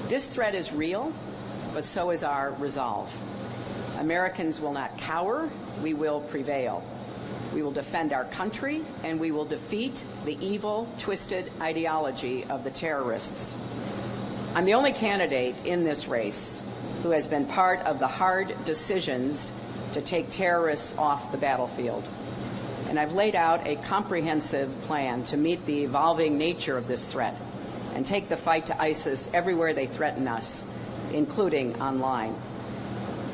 This threat is real, but so is our resolve. Americans will not cower, we will prevail. We will defend our country, and we will defeat the evil, twisted ideology of the terrorists. I'm the only candidate in this race who has been part of the hard decisions to take terrorists off the battlefield. And I've laid out a comprehensive plan to meet the evolving nature of this threat and take the fight to ISIS everywhere they threaten us, including online.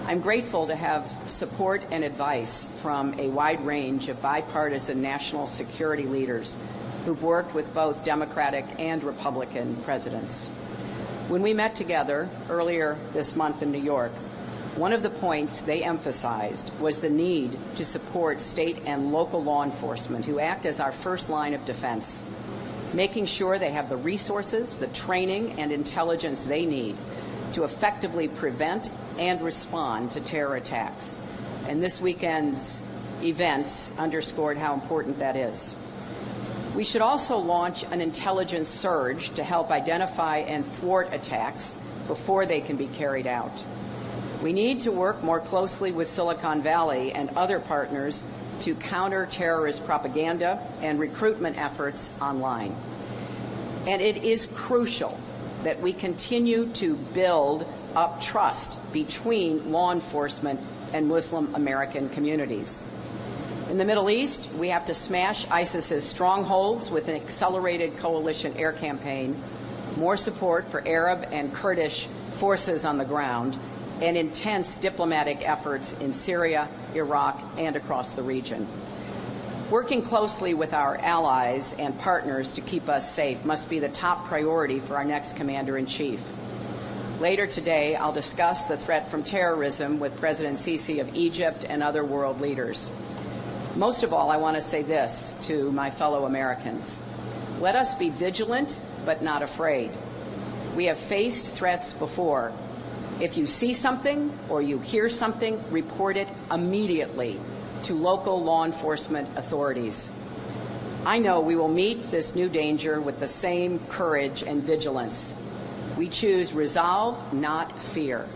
I'm grateful to have support and advice from a wide range of bipartisan national security leaders who've worked with both Democratic and Republican presidents. When we met together earlier this month in New York, one of the points they emphasized was the need to support state and local law enforcement who act as our first line of defense, making sure they have the resources, the training, and intelligence they need to effectively prevent and respond to terror attacks. And this weekend's events underscored how important that is. We should also launch an intelligence surge to help identify and thwart attacks before they can be carried out. We need to work more closely with Silicon Valley and other partners to counter terrorist propaganda and recruitment efforts online. And it is crucial that we continue to build up trust between law enforcement and Muslim American communities. In the Middle East, we have to smash ISIS's strongholds with an accelerated coalition air campaign, more support for Arab and Kurdish forces on the ground, and intense diplomatic efforts in Syria, Iraq, and across the region. Working closely with our allies and partners to keep us safe must be the top priority for our next Commander-in-Chief. Later today, I'll discuss the threat from terrorism with President Sisi of Egypt and other world leaders. Most of all, I want to say this to my fellow Americans. Let us be vigilant, but not afraid. We have faced threats before. If you see something or you hear something, report it immediately to local law enforcement authorities. I know we will meet this new danger with the same courage and vigilance. We choose resolve, not fear.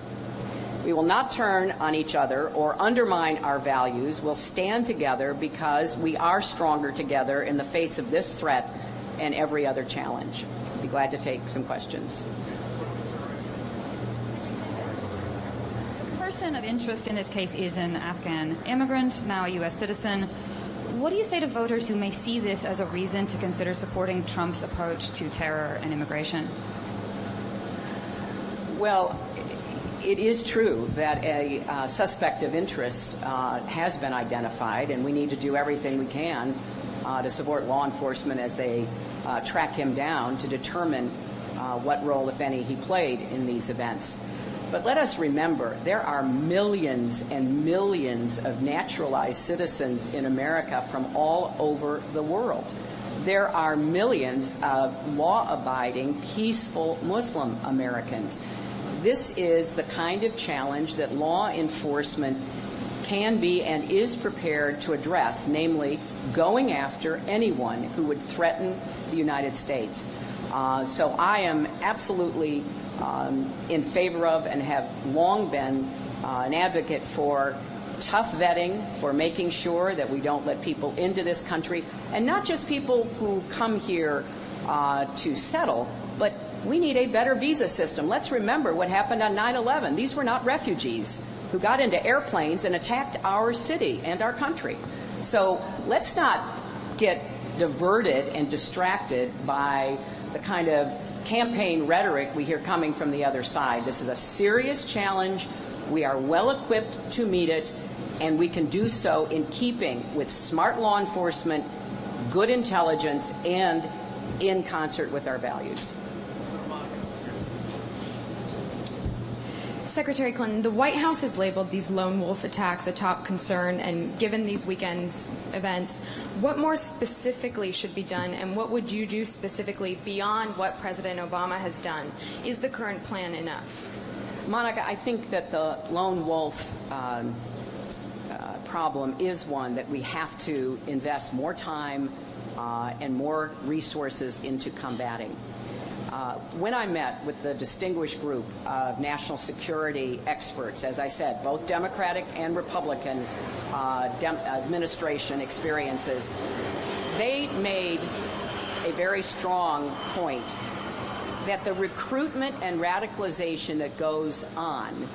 We will not turn on each other or undermine our values. We'll stand together because we are stronger together in the face of this threat and every other challenge. I'd be glad to take some questions. The person of interest in this case is an Afghan immigrant, now a U.S. citizen. What do you say to voters who may see this as a reason to consider supporting Trump's approach to terror and immigration? Well, it is true that a suspect of interest has been identified, and we need to do everything we can to support law enforcement as they track him down to determine what role, if any, he played in these events. But let us remember, there are millions and millions of naturalized citizens in America from all over the world. There are millions of law-abiding, peaceful Muslim Americans. This is the kind of challenge that law enforcement can be and is prepared to address, namely going after anyone who would threaten the United States. So I am absolutely in favor of and have long been an advocate for tough vetting, for making sure that we don't let people into this country, and not just people who come here to settle, but we need a better visa system. Let's remember what happened on 9/11. These were not refugees who got into airplanes and attacked our city and our country. So let's not get diverted and distracted by the kind of campaign rhetoric we hear coming from the other side. This is a serious challenge. We are well equipped to meet it, and we can do so in keeping with smart law enforcement, good intelligence, and in concert with our values. Secretary Clinton, the White House has labeled these lone wolf attacks a top concern, and given these weekend's events, what more specifically should be done, and what would you do specifically beyond what President Obama has done? Is the current plan enough? Monica, I think that the lone wolf problem is one that we have to invest more time and more resources into combating. When I met with the distinguished group of national security experts, as I said, both Democratic and Republican administration experiences, they made a very strong point that the recruitment and radicalization that goes on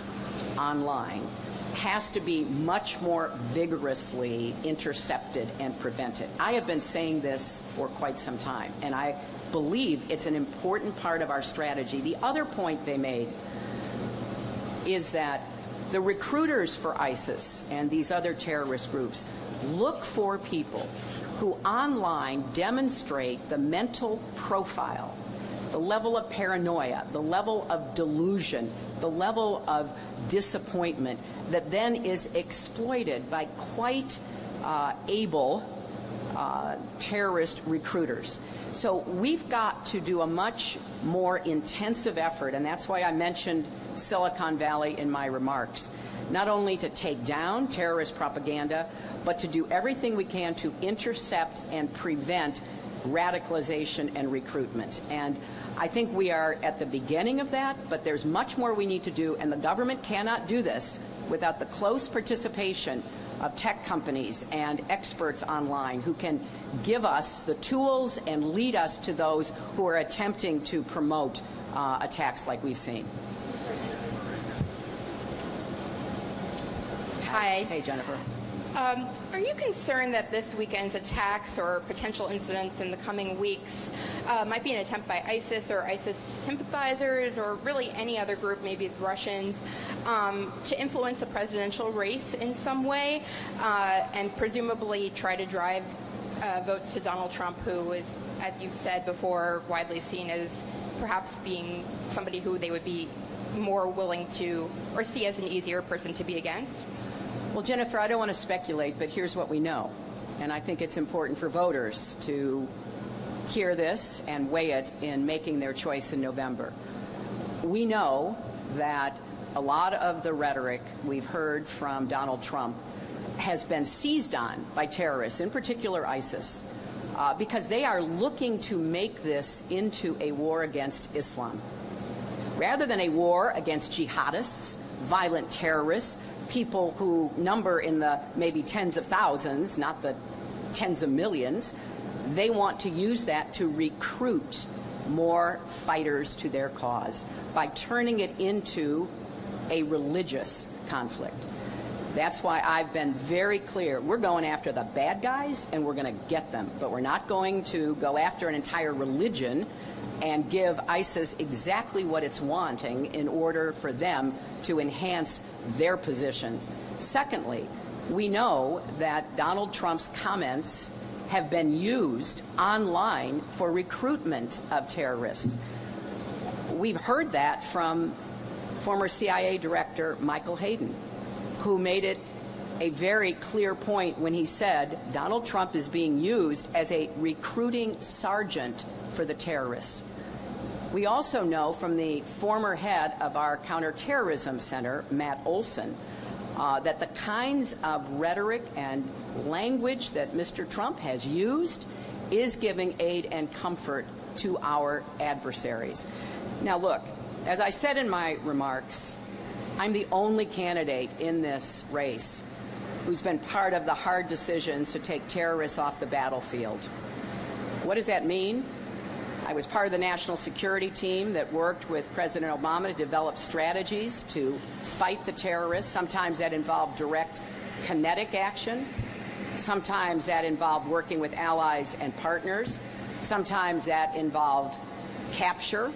online has to be much more vigorously intercepted and prevented. I have been saying this for quite some time, and I believe it's an important part of our strategy. The other point they made is that the recruiters for ISIS and these other terrorist groups look for people who online demonstrate the mental profile, the level of paranoia, the level of delusion, the level of disappointment that then is exploited by quite able terrorist recruiters. So we've got to do a much more intensive effort, and that's why I mentioned Silicon Valley in my remarks, not only to take down terrorist propaganda, but to do everything we can to intercept and prevent radicalization and recruitment. And I think we are at the beginning of that, but there's much more we need to do, and the government cannot do this without the close participation of tech companies and experts online who can give us the tools and lead us to those who are attempting to promote attacks like we've seen. Hi. Hey, Jennifer. Are you concerned that this weekend's attacks or potential incidents in the coming weeks might be an attempt by ISIS or ISIS sympathizers or really any other group, maybe the Russians, to influence the presidential race in some way and presumably try to drive votes to Donald Trump, who is, as you've said before, widely seen as perhaps being somebody who they would be more willing to or see as an easier person to be against? Well, Jennifer, I don't want to speculate, but here's what we know. And I think it's important for voters to hear this and weigh it in making their choice in November. We know that a lot of the rhetoric we've heard from Donald Trump has been seized on by terrorists, in particular ISIS, because they are looking to make this into a war against Islam. Rather than a war against jihadists, violent terrorists, people who number in the maybe tens of thousands, not the tens of millions, they want to use that to recruit more fighters to their cause by turning it into a religious conflict. That's why I've been very clear. We're going after the bad guys, and we're going to get them. But we're not going to go after an entire religion and give ISIS exactly what it's wanting in order for them to enhance their position. Secondly, we know that Donald Trump's comments have been used online for recruitment of terrorists. We've heard that from former CIA Director Michael Hayden, who made it a very clear point when he said Donald Trump is being used as a recruiting sergeant for the terrorists. We also know from the former head of our counterterrorism center, Matt Olson, that the kinds of rhetoric and language that Mr. Trump has used is giving aid and comfort to our adversaries. Now, look, as I said in my remarks, I'm the only candidate in this race who's been part of the hard decisions to take terrorists off the battlefield. What does that mean? I was part of the national security team that worked with President Obama to develop strategies to fight the terrorists. Sometimes that involved direct kinetic action. Sometimes that involved working with allies and partners. Sometimes that involved capture.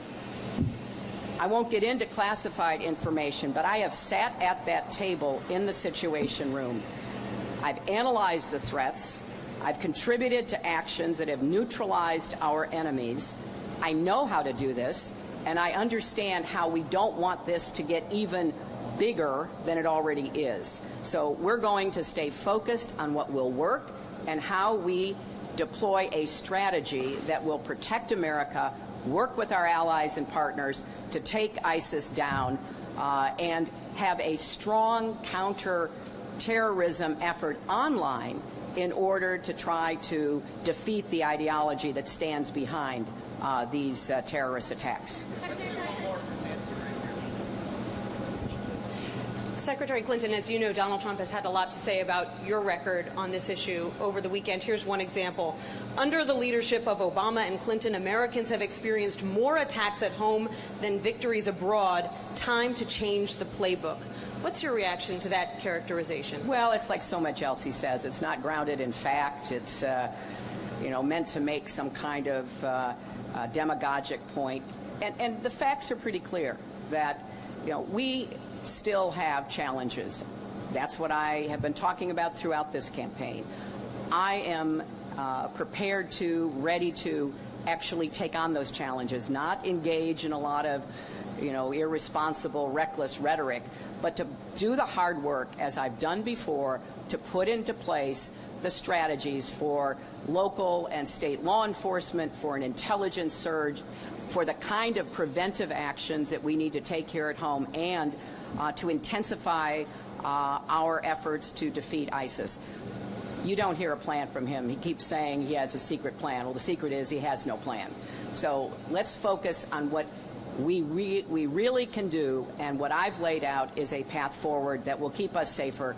I won't get into classified information, but I have sat at that table in the Situation Room. I've analyzed the threats. I've contributed to actions that have neutralized our enemies. I know how to do this, and I understand how we don't want this to get even bigger than it already is. So we're going to stay focused on what will work and how we deploy a strategy that will protect America, work with our allies and partners to take ISIS down, and have a strong counter-terrorism effort online in order to try to defeat the ideology that stands behind these terrorist attacks. Secretary Clinton, as you know, Donald Trump has had a lot to say about your record on this issue over the weekend. Here's one example. Under the leadership of Obama and Clinton, Americans have experienced more attacks at home than victories abroad. Time to change the playbook. What's your reaction to that characterization? Well, it's like so much else he says. It's not grounded in fact. It's meant to make some kind of demagogic point. And the facts are pretty clear that, we still have challenges. That's what I have been talking about throughout this campaign. I am prepared to, ready to actually take on those challenges, not engage in a lot of, irresponsible, reckless rhetoric, but to do the hard work, as I've done before, to put into place the strategies for local and state law enforcement, for an intelligence surge, for the kind of preventive actions that we need to take here at home, and to intensify our efforts to defeat ISIS. You don't hear a plan from him. He keeps saying he has a secret plan. Well, the secret is he has no plan. So let's focus on what we really can do, and what I've laid out is a path forward that will keep us safer,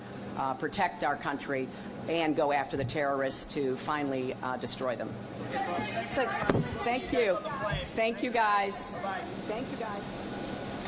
protect our country, and go after the terrorists to finally destroy them. So, thank you. Thank you, guys. Thank you, guys.